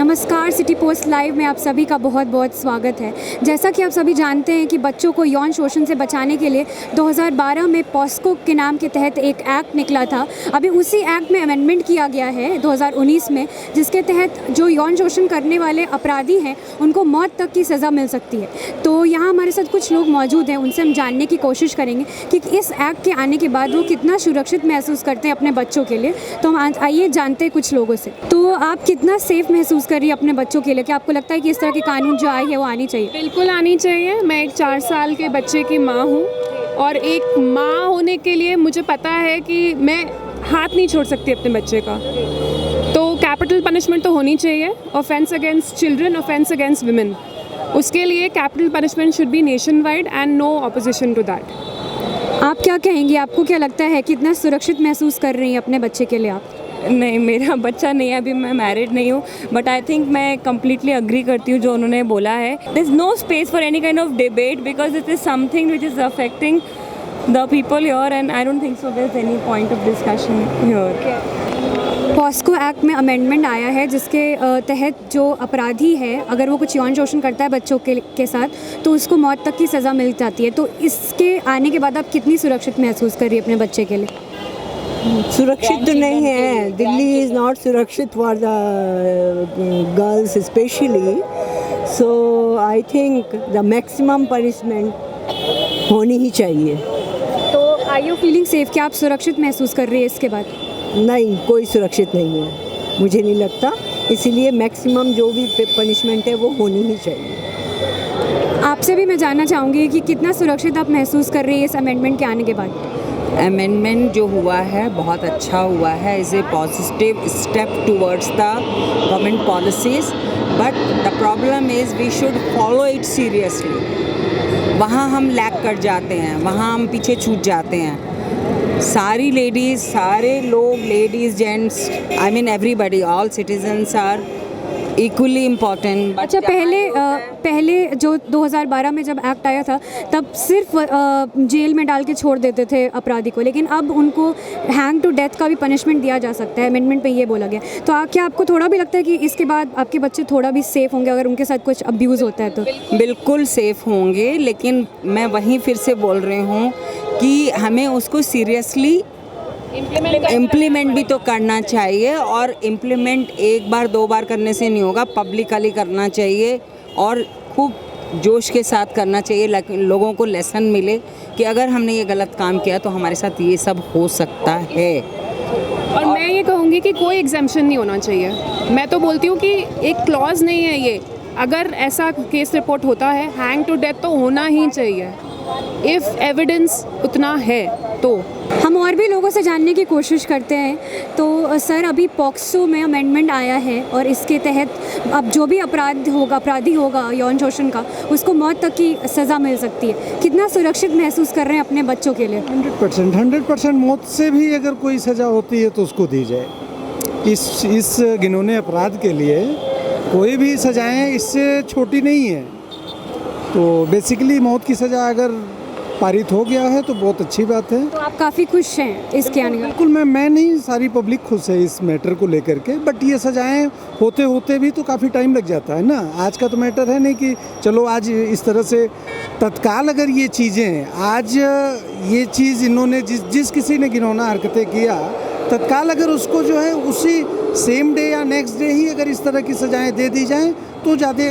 नमस्कार, city post live में आप सभी का बहुत बहुत स्वागत है। जैसा कि आप सभी जानते हैं कि बच्चों को यौन शोषण से बचाने के लिए 2012 में पॉस्को के नाम के तहत एक एक्ट निकला था। अभी उसी एक्ट में अमेंडमेंट किया गया है 2019 में, जिसके तहत जो यौन शोषण करने वाले अपराधी हैं उनको मौत तक की सज़ा मिल सकती है। तो यहाँ हमारे साथ कुछ लोग मौजूद हैं, उनसे हम जानने की कोशिश करेंगे कि इस एक्ट के आने के बाद वो कितना सुरक्षित महसूस करते हैं अपने बच्चों के लिए। तो हम आइए जानते हैं कुछ लोगों से। तो आप कितना सेफ़ महसूस कर रही है अपने बच्चों के लिए? क्या आपको लगता है कि इस तरह के कानून जो आए हैं वो आनी चाहिए? बिल्कुल आनी चाहिए। मैं एक 4 साल के बच्चे की माँ हूँ और एक माँ होने के लिए मुझे पता है कि मैं हाथ नहीं छोड़ सकती अपने बच्चे का। तो कैपिटल पनिशमेंट तो होनी चाहिए। Offence against children, offence against women, उसके लिए capital punishment should be nation wide and no opposition to that. आप क्या कहेंगी? आपको क्या लगता है कितना सुरक्षित महसूस कर रही हैं अपने बच्चे के लिए आप? नहीं, मेरा बच्चा नहीं है, अभी मैं मैरिड नहीं हूँ, बट आई थिंक मैं कम्प्लीटली अग्री करती हूँ जो उन्होंने बोला है। There is no space for any kind of debate because it is something which is affecting the people here and I don't think so there is any point of discussion here. POCSO act में amendment आया है जिसके तहत जो अपराधी है अगर वो कुछ यौन शोषण करता है बच्चों के साथ तो उसको मौत तक की सज़ा मिल जाती है। तो इसके आने के बाद आप कितनी सुरक्षित महसूस कर रही है अपने बच्चे के लिए? सुरक्षित तो नहीं है। दिल्ली इज़ नॉट सुरक्षित for the girls specially, so I think the maximum punishment होनी ही चाहिए। तो आर यू फीलिंग सेफ? क्या आप सुरक्षित महसूस कर रही है इसके बाद? नहीं, कोई सुरक्षित नहीं है, मुझे नहीं लगता। इसीलिए मैक्सिमम जो भी पनिशमेंट है वो होनी ही चाहिए। आपसे भी मैं जानना चाहूँगी कि कितना सुरक्षित आप महसूस कर रही है इस अमेंडमेंट के आने के बाद? अमेंडमेंट जो हुआ है बहुत अच्छा हुआ है। Is a positive step towards the government policies, but the problem is we should follow it seriously. वहाँ हम लैग कर जाते हैं, वहाँ हम पीछे छूट जाते हैं। सारी लेडीज़, सारे लोग, ladies, gents, I mean everybody, all citizens are equally important. अच्छा, पहले जो 2012 में जब एक्ट आया था तब सिर्फ जेल में डाल के छोड़ देते थे अपराधी को, लेकिन अब उनको हैंग टू डेथ का भी पनिशमेंट दिया जा सकता है। अमेंडमेंट पे ये बोला गया। तो क्या आपको थोड़ा भी लगता है कि इसके बाद आपके बच्चे थोड़ा भी सेफ़ होंगे अगर उनके साथ कुछ अब्यूज़ होता है तो? बिल्कुल सेफ़ होंगे, लेकिन मैं वहीं फिर से बोल रही हूँ कि हमें उसको सीरियसली इम्प्लीमेंट भी तो करना चाहिए। और इम्प्लीमेंट एक बार 2 बार करने से नहीं होगा, पब्लिकली करना चाहिए और खूब जोश के साथ करना चाहिए। लोगों को लेसन मिले कि अगर हमने ये गलत काम किया तो हमारे साथ ये सब हो सकता है। और मैं ये कहूँगी कि कोई एग्जेम्पशन नहीं होना चाहिए। मैं तो बोलती हूँ कि एक क्लॉज नहीं है ये। अगर ऐसा केस रिपोर्ट होता है, हैंग टू डेथ तो होना ही चाहिए इफ़ एविडेंस उतना है तो। हम और भी लोगों से जानने की कोशिश करते हैं। तो सर, अभी पॉक्सो में अमेंडमेंट आया है और इसके तहत अब जो भी अपराधी होगा यौन शोषण का, उसको मौत तक की सज़ा मिल सकती है। कितना सुरक्षित महसूस कर रहे हैं अपने बच्चों के लिए? 100% मौत से भी अगर कोई सज़ा होती है तो उसको दी जाए। इस घिनौने अपराध के लिए कोई भी सज़ाएँ इससे छोटी नहीं है। तो बेसिकली मौत की सज़ा अगर पारित हो गया है तो बहुत अच्छी बात है। तो आप काफ़ी खुश हैं इसके आने का? बिल्कुल, मैं नहीं, सारी पब्लिक खुश है इस मैटर को लेकर के। बट ये सजाएं होते होते भी तो काफ़ी टाइम लग जाता है ना। आज का तो मैटर है नहीं कि चलो आज इस तरह से तत्काल अगर ये चीज़ें आज ये चीज़ इन्होंने जिस किसी ने घिनौना हरकतें किया, तत्काल अगर उसको जो है उसी सेम डे या नेक्स्ट डे ही अगर इस तरह की सजाएं दे दी जाएं तो ज़्यादा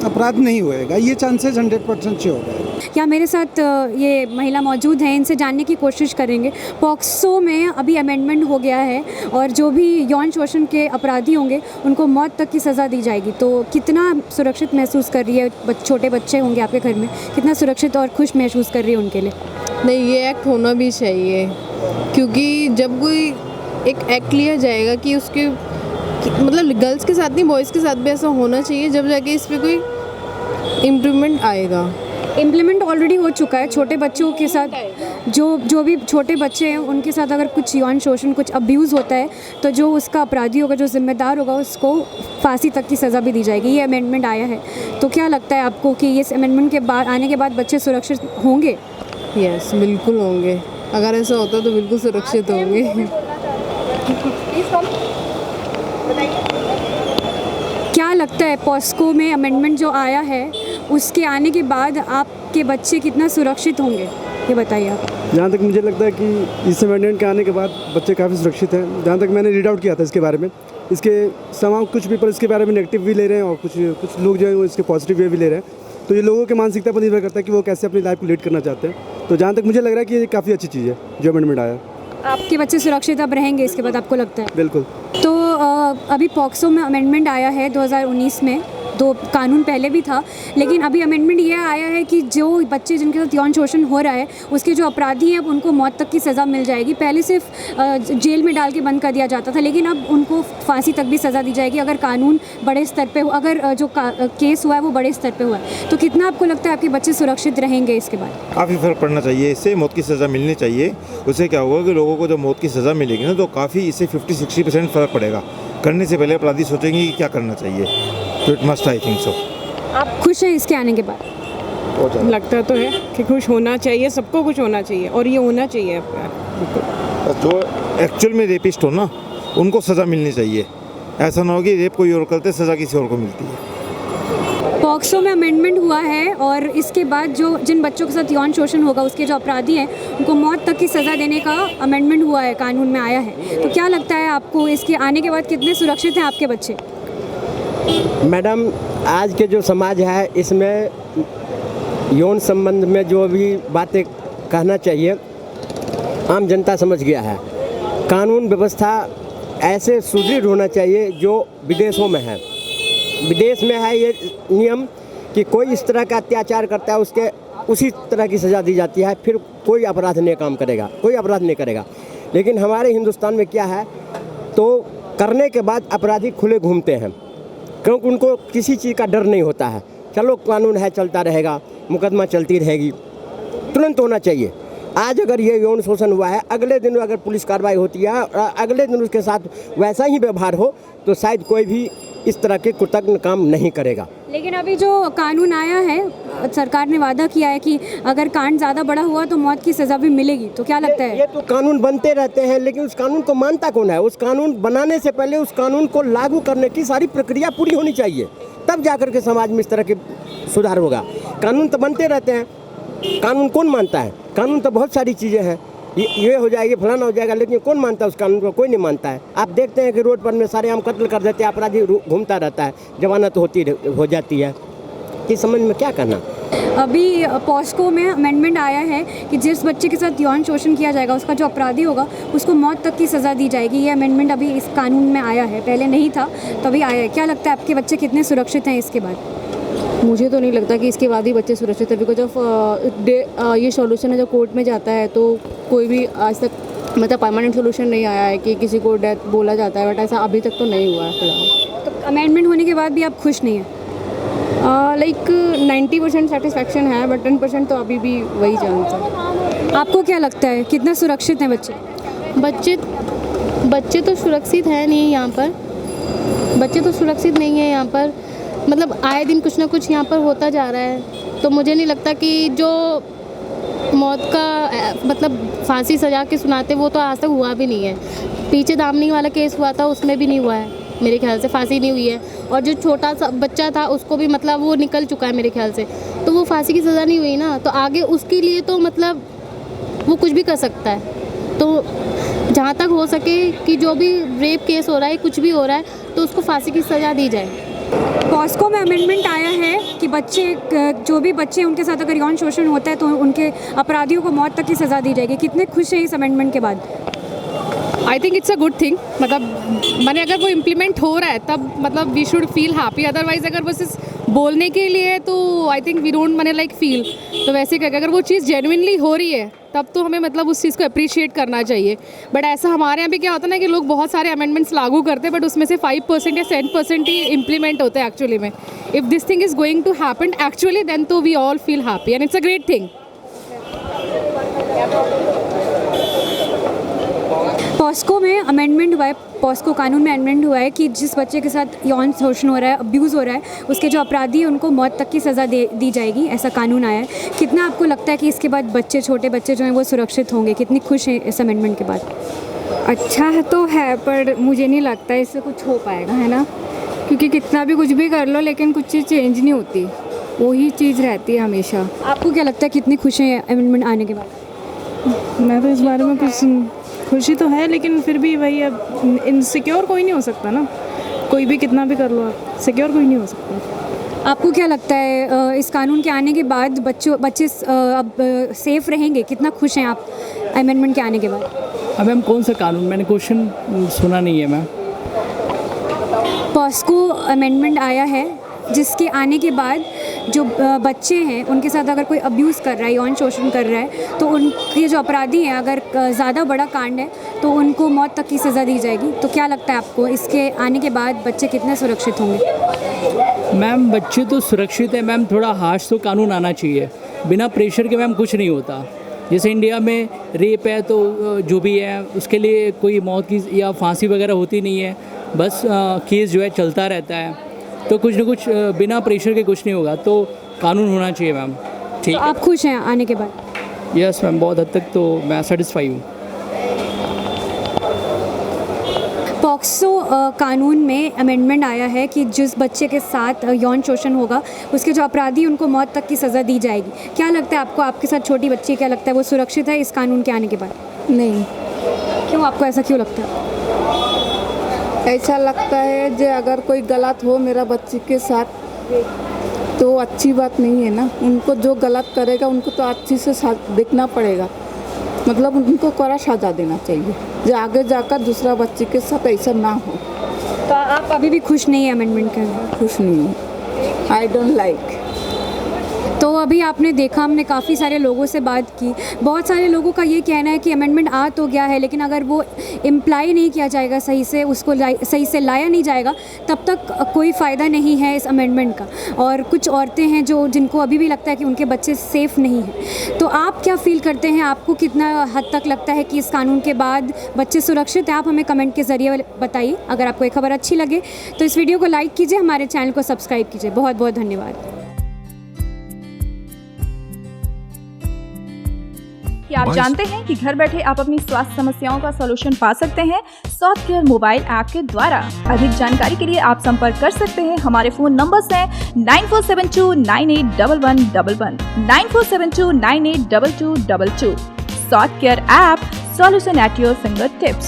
अपराध नहीं होएगा। ये चांसेस 100% श्योर है। या मेरे साथ ये महिला मौजूद हैं, इनसे जानने की कोशिश करेंगे। पॉक्सो में अभी अमेंडमेंट हो गया है और जो भी यौन शोषण के अपराधी होंगे उनको मौत तक की सज़ा दी जाएगी। तो कितना सुरक्षित महसूस कर रही है? छोटे बच्चे होंगे आपके घर में, कितना सुरक्षित और खुश महसूस कर रही है उनके लिए? नहीं, ये एक्ट होना भी चाहिए, क्योंकि जब कोई एक एक्ट लिया जाएगा कि उसके मतलब गर्ल्स के साथ नहीं बॉयज़ के साथ भी ऐसा होना चाहिए, जब जाके इस पर कोई इम्प्रूवमेंट आएगा। इम्प्लीमेंट ऑलरेडी हो चुका है। छोटे बच्चों के साथ जो भी छोटे बच्चे हैं उनके साथ अगर कुछ यौन शोषण, कुछ अब्यूज़ होता है तो जो उसका अपराधी होगा, जो जिम्मेदार होगा, उसको फांसी तक की सज़ा भी दी जाएगी। ये अमेंडमेंट आया है। तो क्या लगता है आपको कि इस अमेंडमेंट के बाद आने के बाद बच्चे सुरक्षित होंगे? यस, बिल्कुल होंगे। अगर ऐसा होता तो बिल्कुल सुरक्षित होंगे। क्या लगता है पॉस्को में अमेंडमेंट जो आया है उसके आने के बाद आपके बच्चे कितना सुरक्षित होंगे, ये बताइए आप। जहाँ तक मुझे लगता है कि इस अमेंडमेंट के आने के बाद बच्चे काफ़ी सुरक्षित हैं। जहाँ तक मैंने रीड आउट किया था इसके बारे में, इसके समाव कुछ पीपल इसके बारे में नेगेटिव भी ले रहे हैं और कुछ लोग जो है वो इसके पॉजिटिव वे भी ले रहे हैं। तो ये लोगों के मानसिकता पर निर्भर करता है कि वो कैसे अपनी लाइफ को लीड करना चाहते हैं। तो जहाँ तक मुझे लग रहा है कि ये काफ़ी अच्छी चीज़ है जो अमेंडमेंट आया। आपके बच्चे सुरक्षित अब रहेंगे इसके बाद, आपको लगता है? बिल्कुल। तो अभी पॉक्सो में अमेंडमेंट आया है 2019 में, तो कानून पहले भी था, लेकिन अभी अमेंडमेंट ये आया है कि जो बच्चे जिनके साथ यौन शोषण हो रहा है उसके जो अपराधी हैं अब उनको मौत तक की सज़ा मिल जाएगी। पहले सिर्फ जेल में डाल के बंद कर दिया जाता था, लेकिन अब उनको फांसी तक भी सज़ा दी जाएगी अगर कानून बड़े स्तर पे हो, अगर जो केस हुआ है वो बड़े स्तर पे हुआ है। तो कितना आपको लगता है आपके बच्चे सुरक्षित रहेंगे इसके बाद? काफ़ी फ़र्क पड़ना चाहिए, इससे मौत की सज़ा मिलनी चाहिए। उससे क्या होगा कि लोगों को जो मौत की सज़ा मिलेगी ना, तो काफ़ी इससे 50-60% फ़र्क पड़ेगा। करने से पहले अपराधी सोचेंगे कि क्या करना चाहिए। तो it must, I think so. आप खुश हैं इसके आने के बाद? लगता तो है कि खुश होना चाहिए, सबको खुश होना चाहिए और ये होना चाहिए। जो एक्चुअल में रेपिस्ट हो ना, उनको सज़ा मिलनी चाहिए। ऐसा ना हो कि रेप कोई और करते, सज़ा किसी और को मिलती है। पॉक्सो में अमेंडमेंट हुआ है और इसके बाद जो जिन बच्चों के साथ यौन शोषण होगा उसके जो अपराधी हैं उनको मौत तक की सज़ा देने का अमेंडमेंट हुआ है, कानून में आया है। तो क्या लगता है आपको इसके आने के बाद कितने सुरक्षित हैं आपके बच्चे? मैडम, आज के जो समाज है इसमें यौन संबंध में जो भी बातें कहना चाहिए आम जनता समझ गया है। कानून व्यवस्था ऐसे सुदृढ़ होना चाहिए जो विदेशों में है। विदेश में है ये नियम कि कोई इस तरह का अत्याचार करता है उसके उसी तरह की सज़ा दी जाती है, फिर कोई अपराध नहीं काम करेगा, कोई अपराध नहीं करेगा। लेकिन हमारे हिंदुस्तान में क्या है, तो करने के बाद अपराधी खुले घूमते हैं क्योंकि उनको किसी चीज़ का डर नहीं होता है। चलो कानून है, चलता रहेगा, मुकदमा चलती रहेगी, तुरंत होना चाहिए। आज अगर ये यौन शोषण हुआ है, अगले दिन अगर पुलिस कार्रवाई होती है और अगले दिन उसके साथ वैसा ही व्यवहार हो तो शायद कोई भी इस तरह के कृतज्ञ काम नहीं करेगा। लेकिन अभी जो कानून आया है, सरकार ने वादा किया है कि अगर कांड ज़्यादा बड़ा हुआ तो मौत की सज़ा भी मिलेगी। तो क्या लगता है? ये तो कानून बनते रहते हैं, लेकिन उस कानून को मानता कौन है? उस कानून बनाने से पहले उस कानून को लागू करने की सारी प्रक्रिया पूरी होनी चाहिए, तब जाकर के समाज में इस तरह के सुधार होगा। कानून तो बनते रहते हैं, कानून कौन मानता है? कानून तो बहुत सारी चीज़ें हैं, ये हो जाएगी, फलाना हो जाएगा, लेकिन कौन मानता है उस कानून को? कोई नहीं मानता है। आप देखते हैं कि रोड पर में सारे आम कत्ल कर देते हैं, अपराधी घूमता रहता है, जमानत होती हो जाती है। इस समझ में क्या करना? अभी पॉस्को में अमेंडमेंट आया है कि जिस बच्चे के साथ यौन शोषण किया जाएगा उसका जो अपराधी होगा उसको मौत तक की सज़ा दी जाएगी। ये अमेंडमेंट अभी इस कानून में आया है, पहले नहीं था तो अभी आया है। क्या लगता है आपके बच्चे कितने सुरक्षित हैं इसके बाद? मुझे तो नहीं लगता कि इसके बाद ही बच्चे सुरक्षित है, बिकॉज ऑफ ये सॉल्यूशन है जो कोर्ट में जाता है तो कोई भी आज तक मतलब परमानेंट सोल्यूशन नहीं आया है कि किसी को डेथ बोला जाता है, बट ऐसा अभी तक तो नहीं हुआ है फिलहाल। तो अमेंडमेंट होने के बाद भी आप खुश नहीं हैं? लाइक 90% सेटिस्फैक्शन है, बट 10% तो अभी भी वही चांस है। आपको क्या लगता है कितना सुरक्षित हैं बच्चे? बच्चे तो सुरक्षित हैं नहीं यहाँ पर, बच्चे तो सुरक्षित नहीं है यहाँ पर। मतलब आए दिन कुछ ना कुछ यहाँ पर होता जा रहा है, तो मुझे नहीं लगता कि जो मौत का मतलब फांसी सजा के सुनाते वो तो आज तक हुआ भी नहीं है। पीछे दामनी वाला केस हुआ था उसमें भी नहीं हुआ है, मेरे ख्याल से फांसी नहीं हुई है। और जो छोटा सा बच्चा था उसको भी मतलब वो निकल चुका है मेरे ख्याल से, तो वो फांसी की सज़ा नहीं हुई ना, तो आगे उसके लिए तो मतलब वो कुछ भी कर सकता है। तो जहाँ तक हो सके कि जो भी रेप केस हो रहा है, कुछ भी हो रहा है, तो उसको फांसी की सज़ा दी जाए। पॉस्को में अमेंडमेंट आया है कि बच्चे जो भी बच्चे उनके साथ अगर यौन शोषण होता है तो उनके अपराधियों को मौत तक की सज़ा दी जाएगी। कितने खुश हैं इस अमेंडमेंट के बाद? I think it's a good thing. मतलब मैंने अगर वो इम्प्लीमेंट हो रहा है तब मतलब we should feel happy. Otherwise अगर बस इस बोलने के लिए तो आई थिंक वी डोंट मैंने लाइक फील। तो वैसे क्या अगर वो चीज़ जेन्युइनली हो रही है तब तो हमें मतलब उस चीज़ को अप्रिशिएट करना चाहिए। बट ऐसा हमारे यहाँ भी क्या होता है ना कि लोग बहुत सारे अमेंडमेंट्स लागू करते हैं बट उसमें से 5% या 7% ही इम्प्लीमेंट होते हैं एक्चुअली में। If this thing is going to happen actually then तो we all feel happy and it's a great thing. POCSO में अमेंडमेंट हुआ है, पॉस्को कानून में अमेंडमेंट हुआ है कि जिस बच्चे के साथ यौन शोषण हो रहा है, अब्यूज़ हो रहा है, उसके जो अपराधी हैं उनको मौत तक की सज़ा दी जाएगी, ऐसा कानून आया है। कितना आपको लगता है कि इसके बाद बच्चे, छोटे बच्चे जो हैं वो सुरक्षित होंगे? कितनी खुश हैं इस अमेंडमेंट के बाद? अच्छा है तो है, पर मुझे नहीं लगता इससे कुछ हो पाएगा, है ना। क्योंकि कितना भी कुछ भी कर लो लेकिन कुछ चीज़ चेंज नहीं होती, वही चीज़ रहती है हमेशा। आपको क्या लगता है कितनी खुशी है अमेंडमेंट आने के बाद? मैं तो इस बारे में कुछ खुशी तो है, लेकिन फिर भी वही, अब इनसिक्योर कोई नहीं हो सकता ना, कोई भी कितना भी कर लो आप, सिक्योर कोई नहीं हो सकता। आपको क्या लगता है इस कानून के आने के बाद बच्चे अब सेफ रहेंगे? कितना खुश हैं आप अमेंडमेंट के आने के बाद? अब मैम कौन सा कानून, मैंने क्वेश्चन सुना नहीं है मैम। पॉस्को अमेंडमेट आया है जिसके आने के बाद जो बच्चे हैं उनके साथ अगर कोई अब्यूज़ कर रहा है, यौन शोषण कर रहा है, तो उनके जो अपराधी हैं अगर ज़्यादा बड़ा कांड है तो उनको मौत तक की सज़ा दी जाएगी। तो क्या लगता है आपको इसके आने के बाद बच्चे कितने सुरक्षित होंगे? मैम बच्चे तो सुरक्षित है मैम, थोड़ा हार्श तो कानून आना चाहिए, बिना प्रेशर के मैम कुछ नहीं होता। जैसे इंडिया में रेप है तो जो भी है उसके लिए कोई मौत की या फांसी वगैरह होती नहीं है, बस केस जो है चलता रहता है, तो कुछ ना कुछ बिना प्रेशर के कुछ नहीं होगा, तो कानून होना चाहिए मैम। ठीक, तो आप खुश हैं आने के बाद? यस मैम, बहुत हद तक तो मैं सेटिस्फाई हूँ। पॉक्सो कानून में अमेंडमेंट आया है कि जिस बच्चे के साथ यौन शोषण होगा उसके जो अपराधी उनको मौत तक की सज़ा दी जाएगी। क्या लगता है आपको, आपके साथ छोटी बच्ची, क्या लगता है वो सुरक्षित है इस कानून के आने के बाद? नहीं। क्यों, आपको ऐसा क्यों लगता है? ऐसा लगता है जो अगर कोई गलत हो मेरा बच्ची के साथ तो अच्छी बात नहीं है ना, उनको जो गलत करेगा उनको तो अच्छी से देखना पड़ेगा, मतलब उनको कड़ा सजा देना चाहिए जो आगे जाकर दूसरा बच्चे के साथ ऐसा ना हो। तो आप अभी भी खुश नहीं है अमेंडमेंट के अंदर? खुश नहीं हूँ, आई डोंट लाइक। तो अभी आपने देखा, हमने काफ़ी सारे लोगों से बात की, बहुत सारे लोगों का ये कहना है कि अमेंडमेंट आ तो गया है लेकिन अगर वो इम्प्लाई नहीं किया जाएगा सही से, उसको सही से लाया नहीं जाएगा, तब तक कोई फ़ायदा नहीं है इस अमेंडमेंट का। और कुछ औरतें हैं जिनको अभी भी लगता है कि उनके बच्चे सेफ़ नहीं हैं। तो आप क्या फ़ील करते हैं, आपको कितना हद तक लगता है कि इस कानून के बाद बच्चे सुरक्षित हैं? आप हमें कमेंट के ज़रिए बताइए। अगर आपको ये खबर अच्छी लगे तो इस वीडियो को लाइक कीजिए, हमारे चैनल को सब्सक्राइब कीजिए। बहुत बहुत धन्यवाद। क्या आप जानते हैं कि घर बैठे आप अपनी स्वास्थ्य समस्याओं का सलूशन पा सकते हैं स्वास्थ्य केयर मोबाइल ऐप के द्वारा। अधिक जानकारी के लिए आप संपर्क कर सकते हैं। हमारे फोन नंबर्स हैं 9472981111, 9472982222। स्वास्थ्य care app, solution at your finger tips.